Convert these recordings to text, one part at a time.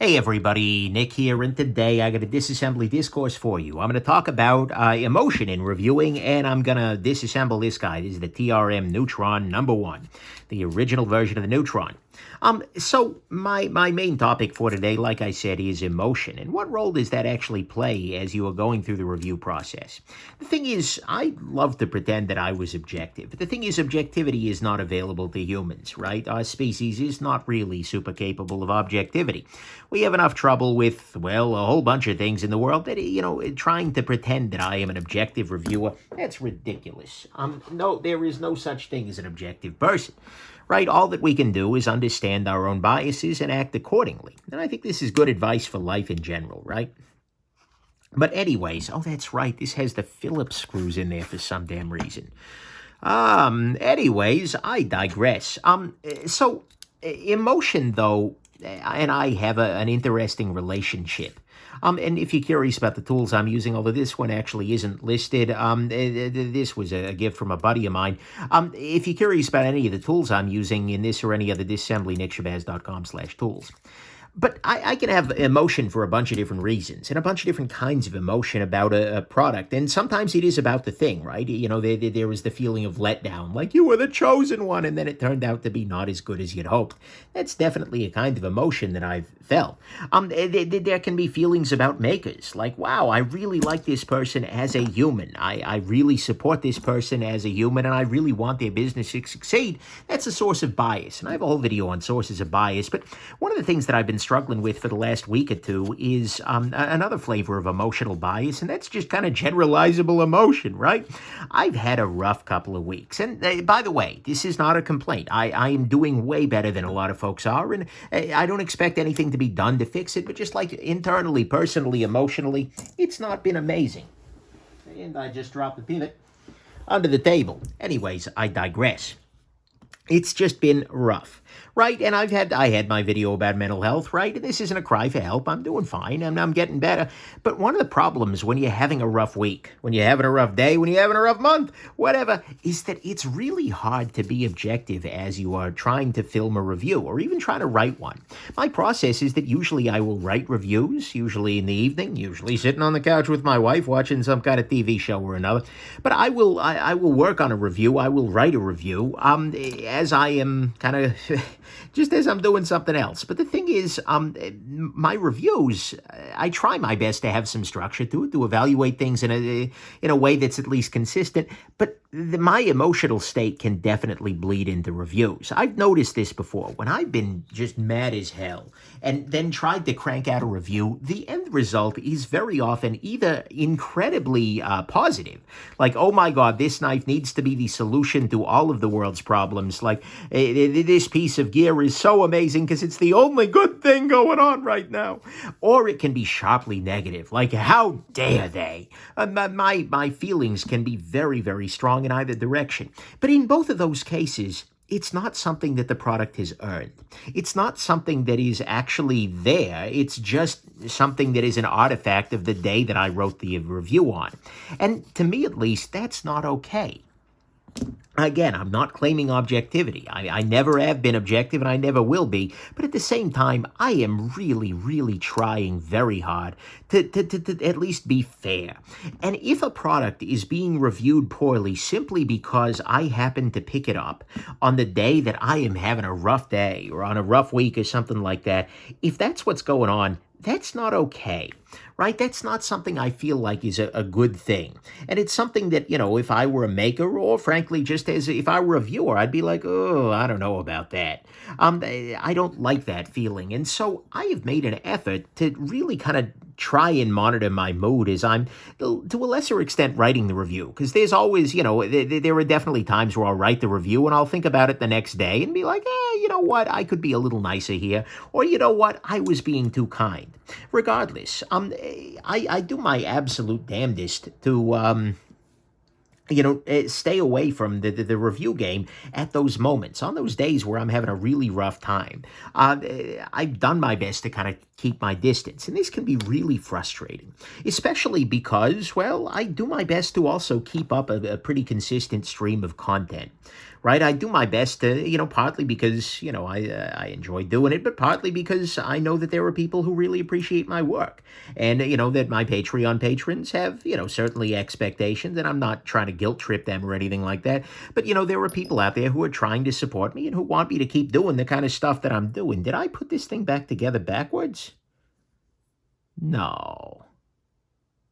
Hey everybody, Nick here, and today I got a disassembly discourse for you. I'm going to talk about emotion in reviewing, and I'm going to disassemble this guy. This is the TRM Neutron number 1, the original version of the Neutron. So my main topic for today, like I said, is emotion. And what role does that actually play as you are going through the review process? The thing is, I love to pretend that I was objective. But the thing is, objectivity is not available to humans, right? Our species is not really super capable of objectivity. We have enough trouble with, well, a whole bunch of things in the world that, trying to pretend that I am an objective reviewer, that's ridiculous. No, there is no such thing as an objective person. Right? All that we can do is understand our own biases and act accordingly. And I think this is good advice for life in general, right? But anyways, oh, that's right. This has the Phillips screws in there for some damn reason. Anyways, I digress. So emotion, though, and I have an interesting relationship. And if you're curious about the tools I'm using, although this one actually isn't listed, this was a gift from a buddy of mine. If you're curious about any of the tools I'm using in this or any other disassembly, nickshabazz.com/tools. But I can have emotion for a bunch of different reasons and a bunch of different kinds of emotion about a product. And sometimes it is about the thing, right? There was the feeling of letdown, like you were the chosen one, and then it turned out to be not as good as you'd hoped. That's definitely a kind of emotion that I've felt. There can be feelings about makers, like, wow, I really like this person as a human. I really support this person as a human, and I really want their business to succeed. That's a source of bias. And I have a whole video on sources of bias. But one of the things that I've been struggling with for the last week or two is another flavor of emotional bias, and that's just kind of generalizable emotion, right? I've had a rough couple of weeks, and by the way, this is not a complaint. I am doing way better than a lot of folks are, and I don't expect anything to be done to fix it, but just like internally, personally, emotionally, it's not been amazing. And I just dropped the pivot under the table. Anyways, I digress. It's just been rough, right? And I had my video about mental health, right? And this isn't a cry for help. I'm doing fine, and I'm getting better. But one of the problems when you're having a rough week, when you're having a rough day, when you're having a rough month, whatever, is that it's really hard to be objective as you are trying to film a review or even trying to write one. My process is that usually I will write reviews, usually in the evening, usually sitting on the couch with my wife watching some kind of TV show or another. But I will work on a review. I will write a review as I am kind of just as I'm doing something else. But the thing is, my reviews, I try my best to have some structure to it, to evaluate things in a way that's at least consistent. But my emotional state can definitely bleed into reviews. I've noticed this before. When I've been just mad as hell and then tried to crank out a review, the end result is very often either incredibly positive, like, oh my God, this knife needs to be the solution to all of the world's problems. Like, this piece of gear is so amazing because it's the only good thing going on right now. Or it can be sharply negative, like, how dare they? My feelings can be very, very strong in either direction. But in both of those cases, it's not something that the product has earned. It's not something that is actually there. It's just something that is an artifact of the day that I wrote the review on. And to me, at least, that's not okay. Again, I'm not claiming objectivity. I never have been objective, and I never will be. But at the same time, I am really, really trying very hard to at least be fair. And if a product is being reviewed poorly simply because I happen to pick it up on the day that I am having a rough day or on a rough week or something like that, if that's what's going on, that's not okay, right? That's not something I feel like is a good thing. And it's something that, if I were a maker or frankly, just as if I were a viewer, I'd be like, oh, I don't know about that. I don't like that feeling. And so I have made an effort to really kind of try and monitor my mood as I'm, to a lesser extent, writing the review. Because there's always, there are definitely times where I'll write the review and I'll think about it the next day and be like, you know what, I could be a little nicer here. Or, you know what, I was being too kind. Regardless, I do my absolute damnedest to stay away from the review game at those moments, on those days where I'm having a really rough time. I've done my best to kind of keep my distance, and this can be really frustrating, especially because, well, I do my best to also keep up a pretty consistent stream of content. right? I do my best to, partly because, I enjoy doing it, but partly because I know that there are people who really appreciate my work. And, that my Patreon patrons have, certainly expectations, and I'm not trying to guilt trip them or anything like that. But, there are people out there who are trying to support me and who want me to keep doing the kind of stuff that I'm doing. Did I put this thing back together backwards? No.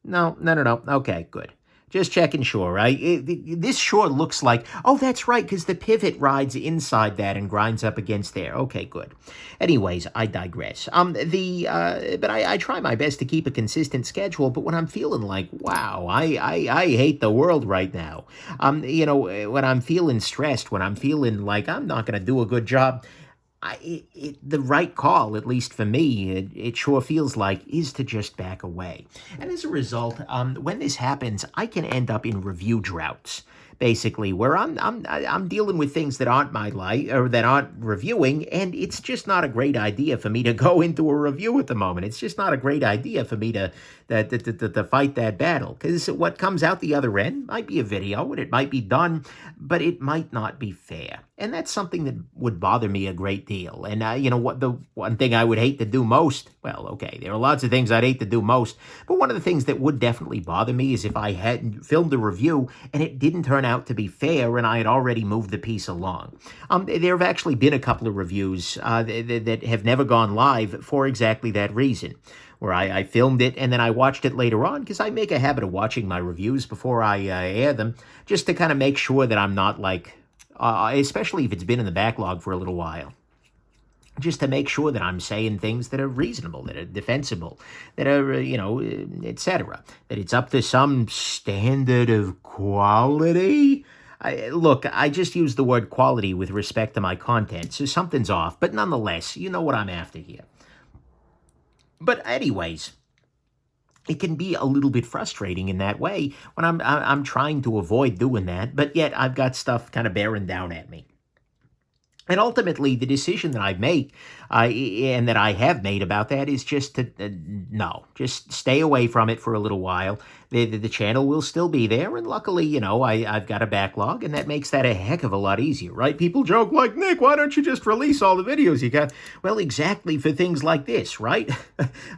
No, no, no, no. Okay, good. Just checking sure, right? This sure looks like, oh, that's right, because the pivot rides inside that and grinds up against there. Okay, good. Anyways, I digress. But I try my best to keep a consistent schedule, but when I'm feeling like, wow, I hate the world right now, when I'm feeling stressed, when I'm feeling like I'm not going to do a good job, the right call, at least for me, it sure feels like, is to just back away. And as a result, when this happens, I can end up in review droughts, basically, where I'm dealing with things that aren't my life or that aren't reviewing, and it's just not a great idea for me to go into a review at the moment. It's just not a great idea for me to fight that battle, because what comes out the other end might be a video and it might be done, but it might not be fair. And that's something that would bother me a great deal. And, what the one thing I would hate to do most, well, okay, there are lots of things I'd hate to do most, but one of the things that would definitely bother me is if I had filmed a review and it didn't turn out to be fair and I had already moved the piece along. There have actually been a couple of reviews that have never gone live for exactly that reason, where I filmed it and then I watched it later on, because I make a habit of watching my reviews before I air them, just to kind of make sure that I'm not especially if it's been in the backlog for a little while, just to make sure that I'm saying things that are reasonable, that are defensible, that are, etc., that it's up to some standard of quality. Look, I just use the word quality with respect to my content, so something's off, but nonetheless, you know what I'm after here. But anyways, it can be a little bit frustrating in that way when I'm trying to avoid doing that, but yet I've got stuff kind of bearing down at me. And ultimately, the decision that I make and that I have made about that is just to, just stay away from it for a little while. The channel will still be there, and luckily, I've got a backlog, and that makes that a heck of a lot easier, right? People joke like, Nick, why don't you just release all the videos you got? Well, exactly for things like this, right?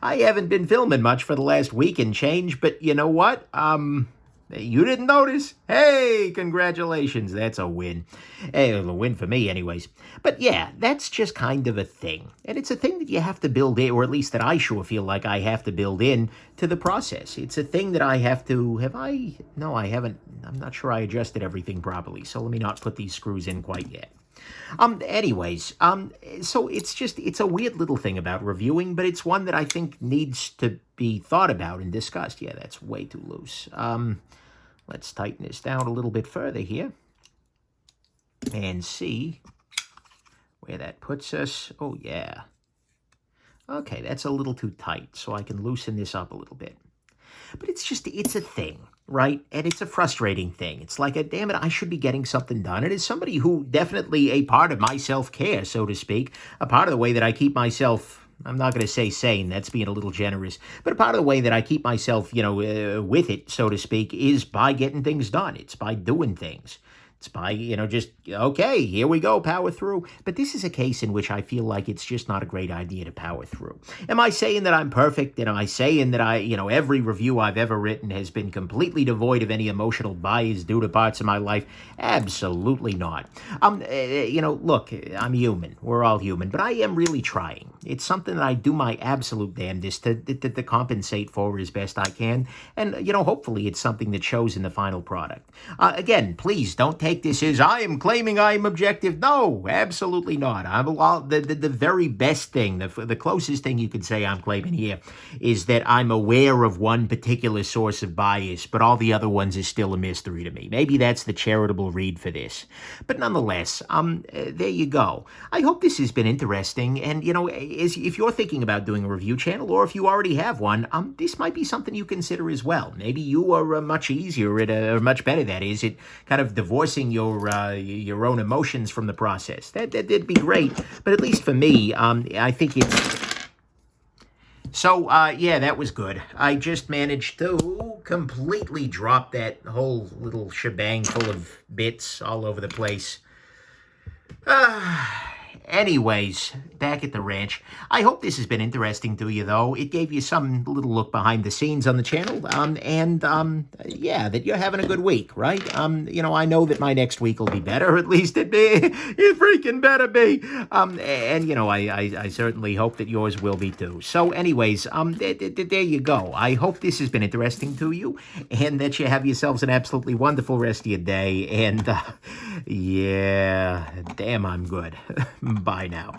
I haven't been filming much for the last week and change, but you know what? You didn't notice? Hey, congratulations. That's a win. Hey, a win for me anyways. But yeah, that's just kind of a thing. And it's a thing that you have to build in, or at least that I sure feel like I have to build in to the process. It's a thing that I have to, no, I haven't. I'm not sure I adjusted everything properly, so let me not put these screws in quite yet. So it's a weird little thing about reviewing, but it's one that I think needs to be thought about and discussed. Yeah, that's way too loose. Let's tighten this down a little bit further here and see where that puts us. Oh, yeah. Okay, that's a little too tight, so I can loosen this up a little bit. But it's a thing, right? And it's a frustrating thing. It's like, damn it, I should be getting something done. And as somebody who definitely a part of my self-care, so to speak, a part of the way that I keep myself, I'm not going to say sane, that's being a little generous, but a part of the way that I keep myself, with it, so to speak, is by getting things done. It's by doing things. It's by, just, okay, here we go, power through. But this is a case in which I feel like it's just not a great idea to power through. Am I saying that I'm perfect? Am I saying that every review I've ever written has been completely devoid of any emotional bias due to parts of my life? Absolutely not. Look, I'm human. We're all human, but I am really trying. It's something that I do my absolute damnedest to compensate for as best I can. And, hopefully it's something that shows in the final product. Again, please don't take this as I am claiming I am objective. No, absolutely not. I'm the very best thing, the closest thing you could say I'm claiming here is that I'm aware of one particular source of bias, but all the other ones is still a mystery to me. Maybe that's the charitable read for this. But nonetheless, there you go. I hope this has been interesting. And, if you're thinking about doing a review channel, or if you already have one, this might be something you consider as well. Maybe you are much easier or much better, that is, at kind of divorcing your own emotions from the process. That'd be great, but at least for me, I think it's... So, yeah, that was good. I just managed to completely drop that whole little shebang full of bits all over the place. Anyways, back at the ranch. I hope this has been interesting to you, though. It gave you some little look behind the scenes on the channel, yeah, that you're having a good week, right? I know that my next week will be better. At least it freaking better be. I certainly hope that yours will be too. So, anyways, there you go. I hope this has been interesting to you, and that you have yourselves an absolutely wonderful rest of your day. And yeah, damn, I'm good. Bye now.